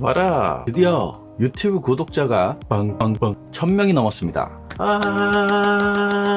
와라, 드디어 유튜브 구독자가 빵빵빵 1000명이 넘었습니다.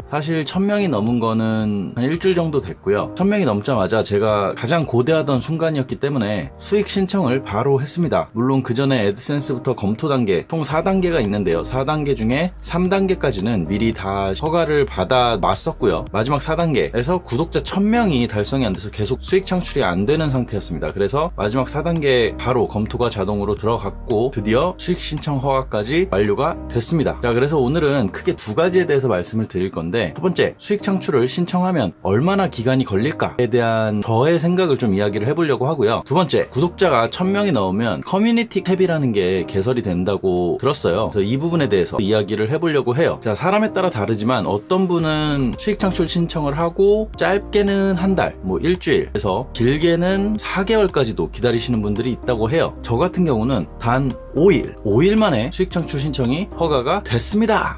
사실 1000명이 넘은 거는 한 일주일 정도 됐고요. 1000명이 넘자마자 제가 가장 고대하던 순간이었기 때문에 수익 신청을 바로 했습니다. 물론 그 전에 애드센스부터 검토 단계 총 4단계가 있는데요. 4단계 중에 3단계까지는 미리 다 허가를 받아 놨었고요. 마지막 4단계에서 구독자 1000명이 달성이 안 돼서 계속 수익 창출이 안 되는 상태였습니다. 그래서 마지막 4단계 바로 검토가 자동으로 들어갔고 드디어 수익 신청 허가까지 완료가 됐습니다. 자, 그래서 오늘은 크게 두 가지에 대해서 말씀을 드릴 건데, 첫 번째, 수익 창출을 신청하면 얼마나 기간이 걸릴까에 대한 저의 생각을 좀 이야기를 해보려고 하고요. 두 번째, 구독자가 1000명이 넘으면 커뮤니티 탭이라는 게 개설이 된다고 들었어요. 그래서 이 부분에 대해서 이야기를 해보려고 해요. 자, 사람에 따라 다르지만 어떤 분은 수익 창출 신청을 하고 짧게는 한 달, 뭐 일주일에서 길게는 4개월까지도 기다리시는 분들이 있다고 해요. 저 같은 경우는 단 5일 만에 수익 창출 신청이 허가가 됐습니다.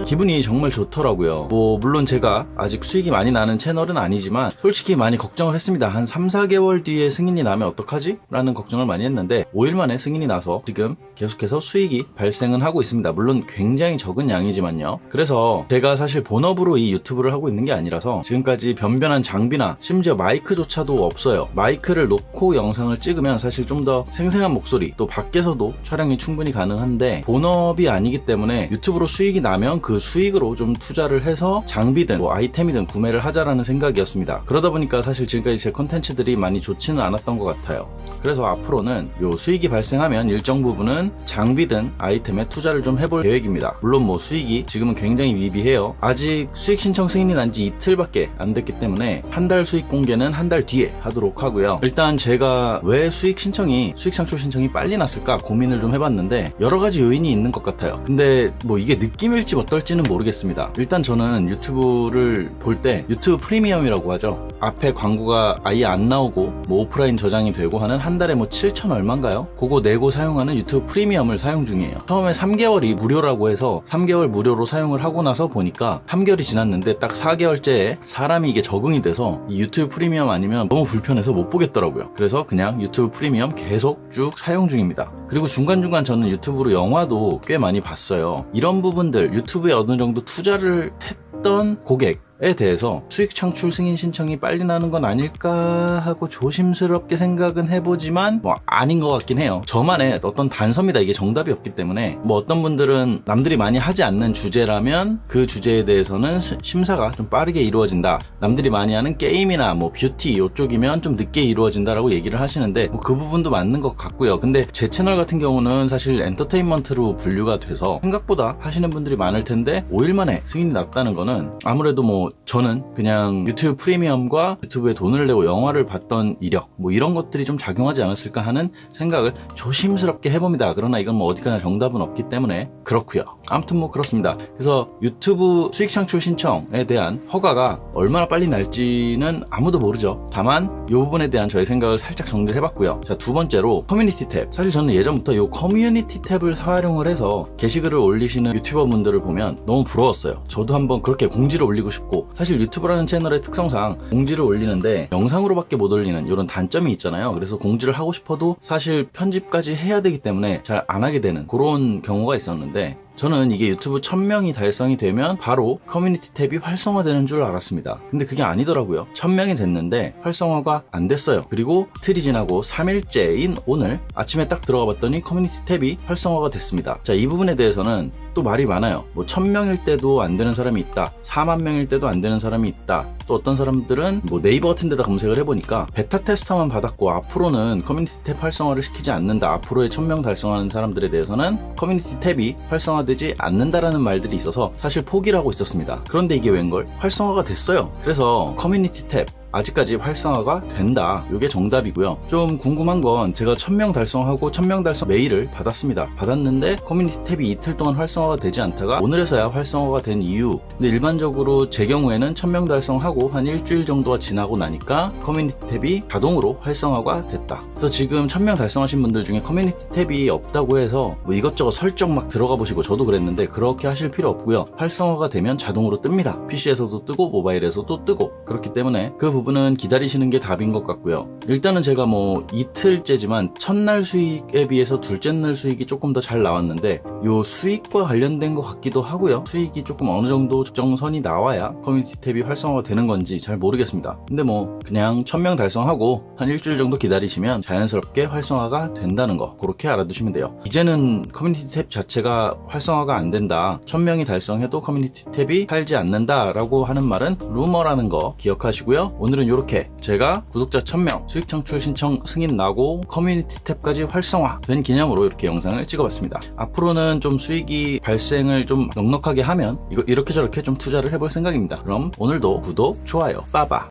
기분이 정말 좋더라고요. 뭐 물론 제가 아직 수익이 많이 나는 채널은 아니지만 솔직히 많이 걱정을 했습니다. 한 3-4개월 뒤에 승인이 나면 어떡하지? 라는 걱정을 많이 했는데 5일 만에 승인이 나서 지금 계속해서 수익이 발생은 하고 있습니다. 물론 굉장히 적은 양이지만요. 그래서 제가 사실 본업으로 이 유튜브를 하고 있는 게 아니라서 지금까지 변변한 장비나 심지어 마이크조차도 없어요. 마이크를 놓고 영상을 찍으면 사실 좀 더 생생한 목소리, 또 밖에서도 촬영이 충분히 가능한데 본업이 아니기 때문에 유튜브로 수익이 나면 그 수익으로 좀 투자를 해서 장비든 뭐 아이템이든 구매를 하자라는 생각이었습니다. 그러다 보니까 사실 지금까지 제 컨텐츠들이 많이 좋지는 않았던 것 같아요. 그래서 앞으로는 요 수익이 발생하면 일정 부분은 장비든 아이템에 투자를 좀 해볼 계획입니다. 물론 뭐 수익이 지금은 굉장히 미비해요. 아직 수익 신청 승인이 난 지 이틀밖에 안 됐기 때문에 한 달 수익 공개는 한 달 뒤에 하도록 하고요. 일단 제가 왜 수익 창출 신청이 빨리 났을까 고민을 좀 해봤는데 여러 가지 요인이 있는 것 같아요. 근데 뭐 이게 느낌일지 어떨지는 모르겠습니다. 일단 저는 유튜브를 볼 때 유튜브 프리미엄이라고 하죠. 앞에 광고가 아예 안 나오고 뭐 오프라인 저장이 되고 하는 한 달에 뭐 7,000 얼마인가요? 그거 내고 사용하는 유튜브 프리미엄을 사용 중이에요. 처음에 3개월이 무료라고 해서 3개월 무료로 사용을 하고 나서 보니까 3개월이 지났는데 딱 4개월째에 사람이 이게 적응이 돼서 이 유튜브 프리미엄 아니면 너무 불편해서 못 보겠더라고요. 그래서 그냥 유튜브 프리미엄 계속 쭉 사용 중입니다. 그리고 중간중간 저는 유튜브로 영화도 꽤 많이 봤어요. 이런 부분들 유튜브에 어느 정도 투자를 했던 고객에 대해서 수익 창출 승인 신청이 빨리 나는 건 아닐까 하고 조심스럽게 생각은 해보지만 뭐 아닌 것 같긴 해요. 저만의 어떤 단서입니다. 이게 정답이 없기 때문에 뭐 어떤 분들은 남들이 많이 하지 않는 주제라면 그 주제에 대해서는 심사가 좀 빠르게 이루어진다. 남들이 많이 하는 게임이나 뭐 뷰티 이쪽이면 좀 늦게 이루어진다라고 얘기를 하시는데 뭐 그 부분도 맞는 것 같고요. 근데 제 채널 같은 경우는 사실 엔터테인먼트로 분류가 돼서 생각보다 하시는 분들이 많을 텐데 5일 만에 승인이 났다는 거는 아무래도 뭐 저는 그냥 유튜브 프리미엄과 유튜브에 돈을 내고 영화를 봤던 이력 뭐 이런 것들이 좀 작용하지 않았을까 하는 생각을 조심스럽게 해봅니다. 그러나 이건 뭐 어디까지나 정답은 없기 때문에 그렇고요. 아무튼 뭐 그렇습니다. 그래서 유튜브 수익 창출 신청에 대한 허가가 얼마나 빨리 날지는 아무도 모르죠. 다만 이 부분에 대한 저의 생각을 살짝 정리를 해봤고요. 자, 두 번째로 커뮤니티 탭. 사실 저는 예전부터 이 커뮤니티 탭을 활용을 해서 게시글을 올리시는 유튜버 분들을 보면 너무 부러웠어요. 저도 한번 그렇게 공지를 올리고 싶고, 사실 유튜브라는 채널의 특성상 공지를 올리는데 영상으로밖에 못 올리는 이런 단점이 있잖아요. 그래서 공지를 하고 싶어도 사실 편집까지 해야 되기 때문에 잘 안 하게 되는 그런 경우가 있었는데, 저는 이게 유튜브 1000명이 달성이 되면 바로 커뮤니티 탭이 활성화되는 줄 알았습니다. 근데 그게 아니더라고요. 1000명이 됐는데 활성화가 안 됐어요. 그리고 이틀이 지나고 3일째인 오늘 아침에 딱 들어가 봤더니 커뮤니티 탭이 활성화가 됐습니다. 자, 이 부분에 대해서는 또 말이 많아요. 뭐 1000명일 때도 안 되는 사람이 있다, 4만 명일 때도 안 되는 사람이 있다, 또 어떤 사람들은 뭐 네이버 같은 데다 검색을 해보니까 베타 테스터만 받았고 앞으로는 커뮤니티 탭 활성화를 시키지 않는다, 앞으로의 1000명 달성하는 사람들에 대해서는 커뮤니티 탭이 활성화되지 않는다라는 말들이 있어서 사실 포기를 하고 있었습니다. 그런데 이게 웬걸? 활성화가 됐어요. 그래서 커뮤니티 탭 아직까지 활성화가 된다. 이게 정답이고요. 좀 궁금한 건 제가 1000명 달성하고 1000명 달성 메일을 받았습니다. 받았는데 커뮤니티 탭이 이틀 동안 활성화가 되지 않다가 오늘에서야 활성화가 된 이유. 근데 일반적으로 제 경우에는 1000명 달성하고 한 일주일 정도가 지나고 나니까 커뮤니티 탭이 자동으로 활성화가 됐다. 그래서 지금 1000명 달성하신 분들 중에 커뮤니티 탭이 없다고 해서 뭐 이것저것 설정 막 들어가 보시고, 저도 그랬는데 그렇게 하실 필요 없고요. 활성화가 되면 자동으로 뜹니다. PC에서도 뜨고 모바일에서도 뜨고. 그렇기 때문에 그 부분은 기다리시는 게 답인 것 같고요. 일단은 제가 뭐 이틀째지만 첫날 수익에 비해서 둘째 날 수익이 조금 더 잘 나왔는데 요 수익과 관련된 것 같기도 하고요. 수익이 조금 어느 정도 적정선이 나와야 커뮤니티 탭이 활성화가 되는 건지 잘 모르겠습니다. 근데 뭐 그냥 1000명 달성하고 한 일주일 정도 기다리시면 자연스럽게 활성화가 된다는 거 그렇게 알아두시면 돼요. 이제는 커뮤니티 탭 자체가 활성화가 안 된다, 1000명이 달성해도 커뮤니티 탭이 팔지 않는다 라고 하는 말은 루머라는 거 기억하시고요. 오늘은 이렇게 제가 구독자 1000명 수익 창출 신청 승인 나고 커뮤니티 탭까지 활성화 된 기념으로 이렇게 영상을 찍어봤습니다. 앞으로는 좀 수익이 발생을 좀 넉넉하게 하면 이렇게 저렇게 좀 투자를 해볼 생각입니다. 그럼 오늘도 구독, 좋아요, 빠바.